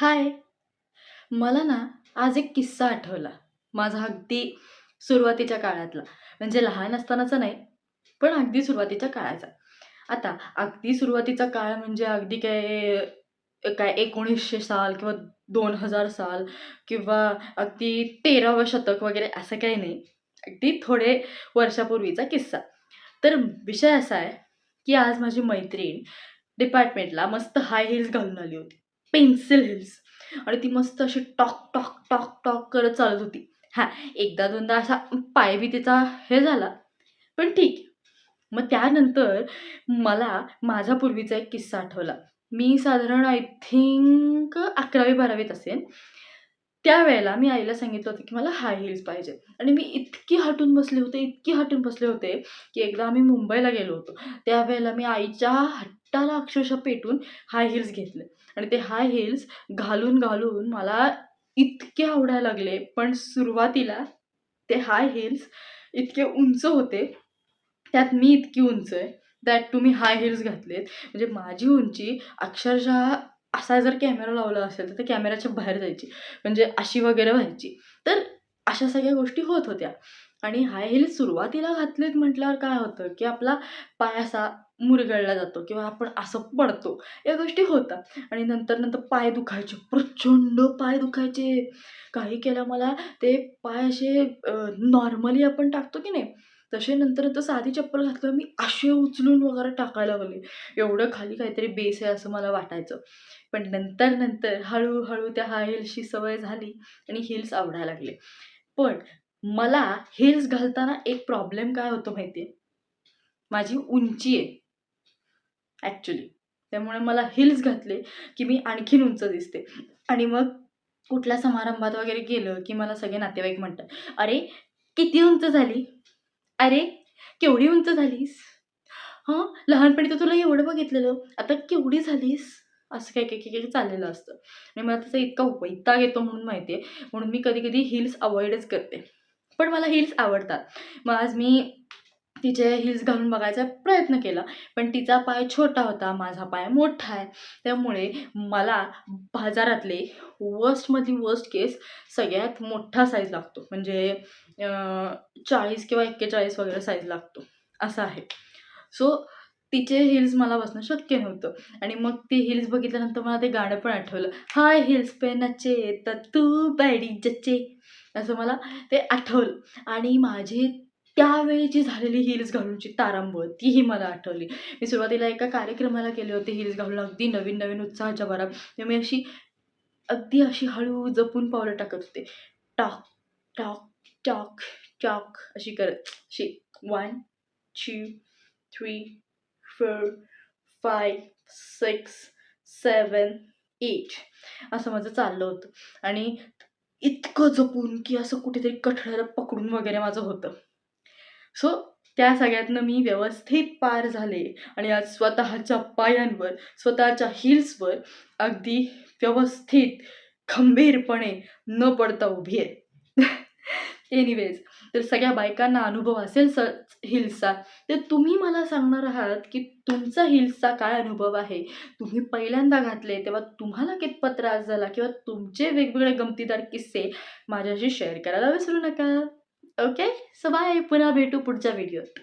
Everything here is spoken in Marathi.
हाय! मला ना आज एक किस्सा आठवला. माझा अगदी सुरुवातीच्या काळातला. म्हणजे लहान असतानाचा नाही, पण अगदी सुरुवातीच्या काळाचा. आता अगदी सुरुवातीचा काळ म्हणजे अगदी काय 1900 साल किंवा 2000 साल किंवा अगदी 13वं शतक वगैरे असं काही नाही. अगदी थोडे वर्षापूर्वीचा किस्सा. तर विषय असा आहे, की आज माझी मैत्रीण डिपार्टमेंटला मस्त हाय हील्स घालून आली होती. पेन्सिल हिल्स आणि ती मस्त अशी टॉक, टॉक, टॉक, टॉक करत चालत होती. हां, एकदा दोनदा असा पाय बी तिचा हे झाला, पण ठीक. मग त्यानंतर मला माझा पूर्वीचा एक किस्सा आठवला. मी साधारण आय थिंक 11वी-12वीत असेन. त्यावेळेला मी आईला सांगितलं होतं, की मला हाय हील्स पाहिजे आणि मी इतकी हटून बसले होते, इतकी हटून बसले होते, की एकदा आम्ही मुंबईला गेलो होतो. त्यावेळेला मी आईच्या हट्टाला अक्षरशः पेटून हाय हील्स घेतले आणि ते हाय हील्स घालून मला इतके आवडायला लागले. पण सुरुवातीला ते हाय हील्स इतके उंच होते, त्यात मी इतकी उंच आहे, दॅट तुम्ही हाय हील्स घातलेत. म्हणजे माझी उंची अक्षरशः असा जर कॅमेरा लावला असेल, तर त्या कॅमेऱ्याच्या बाहेर जायची. म्हणजे अशी वगैरे व्हायची. तर अशा सगळ्या गोष्टी होत होत्या. आणि हाय हील्स सुरुवातीला घातलेत म्हटल्यावर काय होतं, की आपला पाय असा मुरगळला जातो किंवा आपण असं पडतो. या गोष्टी होतात. आणि नंतर पाय दुखायचे, प्रचंड पाय दुखायचे. काही केल्या मला ते पाय असे नॉर्मली आपण टाकतो की नाही, तसे नंतर साधी चप्पल घातल्यावर मी असे उचलून वगैरे टाकायला लागले. एवढं खाली काहीतरी बेस आहे असं मला वाटायचं. पण नंतर हळू त्या हाय हील्सची सवय झाली आणि हील्स आवडायला लागले. पण मला हील्स घालताना एक प्रॉब्लेम काय होतो माहिती आहे? माझी उंची आहे ॲक्चुअली. त्यामुळे मला हील्स घातले, की मी आणखीन उंच दिसते. आणि मग कुठल्या समारंभात वगैरे गेलं, की मला सगळे नातेवाईक म्हणतात, "अरे, किती उंच झाली? अरे, केवढी उंच झालीस? हां, लहानपणी तर तुला एवढं बघितलेलं, आता केवढी झालीस?" असं काही चाललेलं असतं. आणि मला त्याचा इतका वैताग येतो म्हणून माहिती आहे, म्हणून मी कधी-कधी हील्स अव्हॉइडच करते. पण मला हील्स आवडतात. मग आज मी तिचे हील्स घालून बघायचा प्रयत्न केला, पण तिचा पाय छोटा होता, माझा पाय मोठा आहे. त्यामुळे मला बाजारातले वर्स्टमधली वर्स्ट केस सगळ्यात मोठा साईज लागतो. म्हणजे 40 किंवा 41 वगैरे साईज लागतो, असं आहे. सो तिचे हील्स मला बसणं शक्य नव्हतं आणि मग ती हील्स बघितल्यानंतर मला ते गाणं पण आठवलं. हाय हील्स पे नचे तर तू बैडी जचे. असं मला ते आठवलं आणि माझी त्यावेळची झालेली हील्स घालूनची तारांबळ तीही मला आठवली. मी सुरुवातीला एका कार्यक्रमाला गेले होते हील्स घालून अगदी नवीन उत्साहाच्या भरात. तर मी अगदी अशी हळू जपून पावलं टाकत होते. टॉक, टॉक, टॉक, टॉक अशी करत अशी 1, 2, 3, 4, 5, 6, 7, 8 असं माझं चाललं होतं आणि इतकं जपून, की असं कुठेतरी कठड्याला पकडून वगैरे माझं होतं. सो त्या सगळ्यातनं मी व्यवस्थित पार झाले आणि आज स्वतःच्या पायांवर, स्वतःच्या हील्सवर अगदी व्यवस्थित, खंबीरपणे न पडता उभी आहे. एनिवेज, तर सगळ्या बायकांना अनुभव असेल हील्सचा, तर तुम्ही मला सांगणार आहात, की तुमचा हील्सचा काय अनुभव आहे? तुम्ही पहिल्यांदा घातले तेव्हा तुम्हाला कितपत त्रास झाला किंवा तुमचे वेगवेगळे गमतीदार किस्से माझ्याशी शेअर करायला विसरू नका. ओके? So bye. पुन्हा भेटू पुढच्या व्हिडिओत.